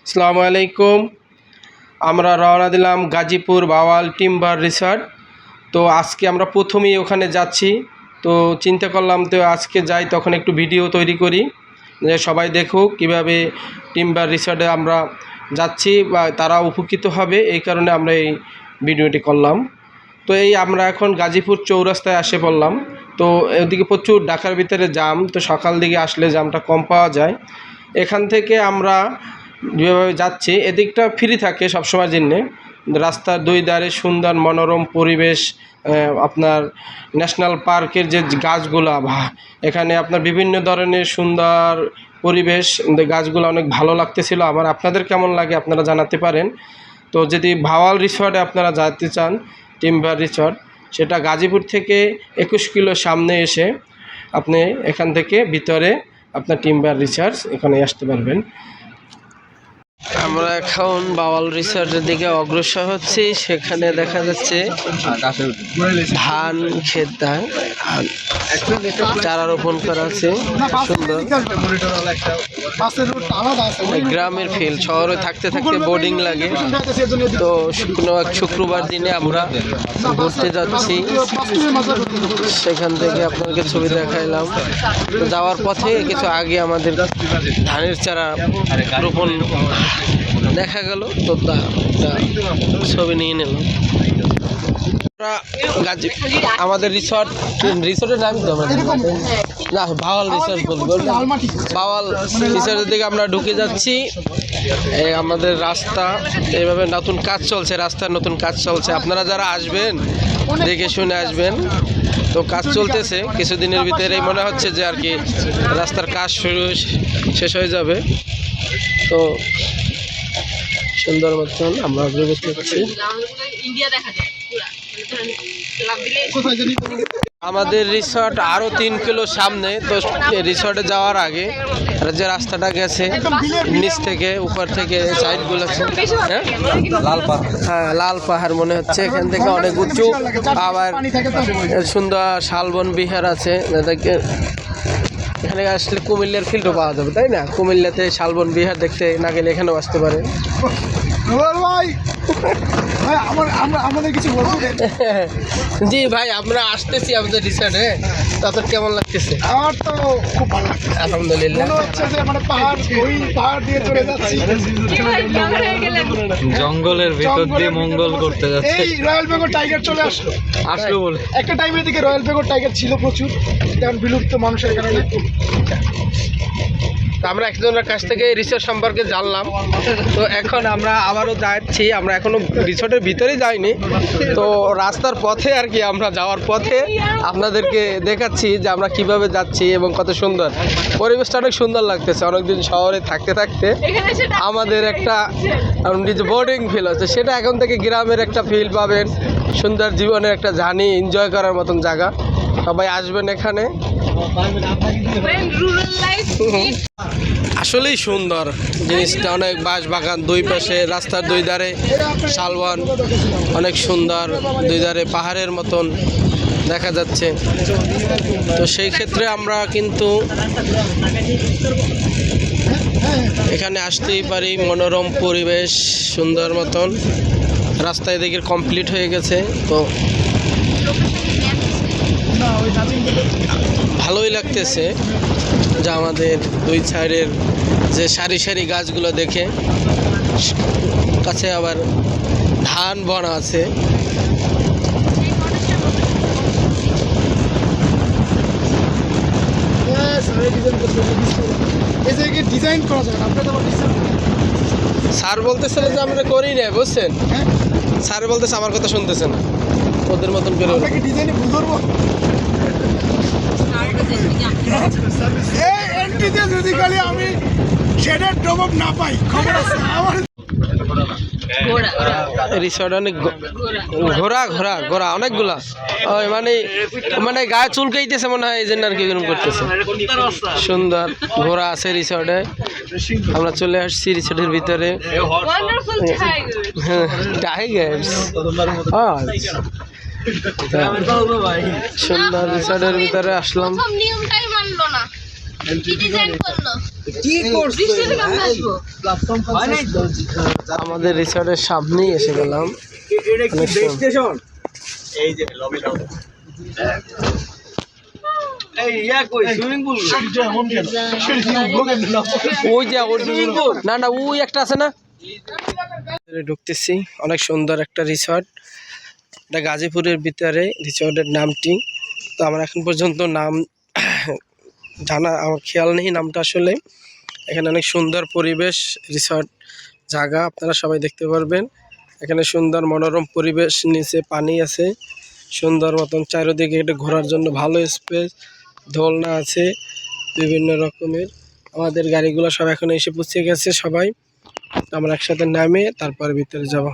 আসসালামু আলাইকুম। আমরা রওনা দিলাম গাজীপুর বাওয়াল টিম্বার রিসর্ট। তো আজকে আমরা প্রথমেই ওখানে যাচ্ছি। তো চিন্তা করলাম তো আজকে যাই, তখন একটু ভিডিও তৈরি করি যে সবাই দেখুক কীভাবে টিম্বার রিসর্টে আমরা যাচ্ছি বা তারা উপকৃত হবে, এই কারণে আমরা এই ভিডিওটি করলাম। তো আমরা এখন গাজীপুর চৌরাস্তায় এসে পড়লাম। তো এদিকে প্রচুর ঢাকার ভিতরে জ্যাম, তো সকাল দিকে আসলে জ্যামটা কম পাওয়া যায়। এখান থেকে আমরা যেভাবে যাচ্ছি এদিকটা ফ্রি থাকে সবসময় জন্যে। রাস্তার দুই ধারে সুন্দর মনোরম পরিবেশ, আপনার ন্যাশনাল পার্কের যে গাছগুলা এখানে আপনার বিভিন্ন ধরনের সুন্দর পরিবেশ, গাছগুলো অনেক ভালো লাগতেছিল আমার। আপনাদের কেমন লাগে আপনারা জানাতে পারেন। তো যদি ভাওয়াল রিসর্টে আপনারা যেতে চান, টিম্বার রিসর্ট, সেটা গাজীপুর থেকে 21 কিলো সামনে এসে আপনি এখান থেকে ভিতরে আপনার টিম্বার রিসর্ট এখানে আসতে পারবেন। আমরা এখন বাওয়াল রিসর্টের দিকে অগ্রসর হচ্ছি। সেখানে দেখা যাচ্ছে ধান ক্ষেত, চারা রোপণ করা আছে, সুন্দর গ্রামের ফিল। শহরে থাকতে থাকতে বোর্ডিং লাগে, তো শুক্রবার দিনে আমরা ঘুরতে যাচ্ছি। সেখান থেকে আপনাকে ছবি দেখাইলাম। যাওয়ার পথে কিছু আগে আমাদের ধানের চারা রোপণ দেখা গেল, তো তা ছবি নিয়ে নিলাম। আমাদের রিসর্টের নাম কি না, ভাওয়াল রিসর্ট বলবো। ভাওয়াল রিসর্টের দিকে আমরা ঢুকে যাচ্ছি। আমাদের রাস্তা এইভাবে নতুন কাজ চলছে, রাস্তার নতুন কাজ চলছে। আপনারা যারা আসবেন দেখে শুনে আসবেন। তো কাজ চলতেছে, কিছুদিনের ভিতরেই মনে হচ্ছে যে আর কি রাস্তার কাজ শেষ হয়ে যাবে। তো সুন্দর মতন আমরা প্রবেশ করছি। আমাদের রিসর্ট আরো 3 কিলো সামনে। তো রিসর্টে যাওয়ার আগে যে রাস্তাটা গেছে নিচ থেকে উপর থেকে সাইডগুলো, হ্যাঁ লাল পাহাড় মনে হচ্ছে। এখান থেকে অনেক উঁচু, আবার সুন্দর শালবন বিহার আছে। এখানে আসলে কুমিল্লার ফিল্ডও পাওয়া যাবে, তাই না? কুমিল্লাতে শালবন বিহার দেখতে না গেলে এখানেও আসতে পারে। জি ভাই, আমরা আসতেছি আমাদের রিসর্টে। তাদের কেমন লাগতেছে? আমার তো খুব ভালো লাগছে, আলহামদুলিল্লাহ। মনে হচ্ছে যে মানে পাহাড় দিয়ে চলে যাচ্ছি, জঙ্গলের ভিতর দিয়ে মঙ্গল করতে যাচ্ছে। এই রয়্যাল বেঙ্গল টাইগার চলে আসলো বলে। একটা টাইমের দিকে রয়্যাল বেঙ্গল টাইগার ছিল প্রচুর, কারণ বিলুপ্ত মানুষের কারণে। আমরা একজনের কাছ থেকে রিসর্ট সম্পর্কে জানলাম। তো এখন আমরা আবারও যাচ্ছি। আমরা এখনো রিসর্টের ভিতরেই যাইনি, তো রাস্তার পথে আর কি, আমরা যাওয়ার পথে আপনাদেরকে দেখাচ্ছি যে আমরা কিভাবে যাচ্ছি এবং কত সুন্দর পরিবেশটা। অনেক সুন্দর লাগতেছে। অনেকদিন শহরে থাকতে থাকতে আমাদের একটা বোর্ডিং ফিল হচ্ছে, সেটা এখন থেকে গ্রামের একটা ফিল পাবেন। সুন্দর জীবনের একটা জার্নি এনজয় করার মতন জায়গা। সবাই আসবেন এখানে। আসলেই সুন্দর জিনিসটা, অনেক বাঁশ বাগান, দুই পাশে রাস্তার দুই ধারে শালবন, অনেক সুন্দর, দুই ধারে পাহাড়ের মতন দেখা যাচ্ছে। তো সেই ক্ষেত্রে আমরা কিন্তু এখানে আসতেই পারি। মনোরম পরিবেশ, সুন্দর মতন রাস্তা এদিকে কমপ্লিট হয়ে গেছে। তো ভালোই লাগতেছে যে আমাদের দুই সাইডের যে সারি সারি গাছগুলো দেখে, কাছে আবার ধান বন আছে। স্যার বলতেছিল যে আমরা করি না, বুঝছেন? স্যার বলতেছে আমার কথা শুনতেছে না, ওদের মতন করে আমি শেডের ডবব না পাই, খবর আছে আমার। রিসর্ট অনেক ঘোরা ঘোরা ঘোরা অনেকগুলা, ওই মানে গায়ে চুলকাইতেছে মনে হয়, এই জন্য আর কি এরকম করতেছে। সুন্দর ঘোরা আছে রিসর্টে। আমরা চলে আসছি রিসর্টের ভিতরে। টাইগার্স, সুন্দর রিসর্টের ভিতরে আসলাম। আমাদের রিসর্টের সামনেই এসে গেলাম। ওই যে না না ওই একটা আছে না, ঢুকতেছি। অনেক সুন্দর একটা রিসর্ট, এটা গাজীপুরের ভিতরে রিসর্টের নামটি। তো আমার এখন পর্যন্ত নাম জানা, আমার খেয়াল নেই নামটা আসলে। এখানে অনেক সুন্দর পরিবেশ, রিসর্ট জায়গা আপনারা সবাই দেখতে পারবেন। এখানে সুন্দর মনোরম পরিবেশ, নিচে পানি আছে সুন্দর মতন, চারিদিকে এটা ঘোরার জন্য ভালো স্পেস, দোলনা আছে বিভিন্ন রকমের। আমাদের গাড়িগুলো সব এখন এসে পৌঁছে গেছে সবাই। আমরা একসাথে নামে তারপর ভিতরে যাব।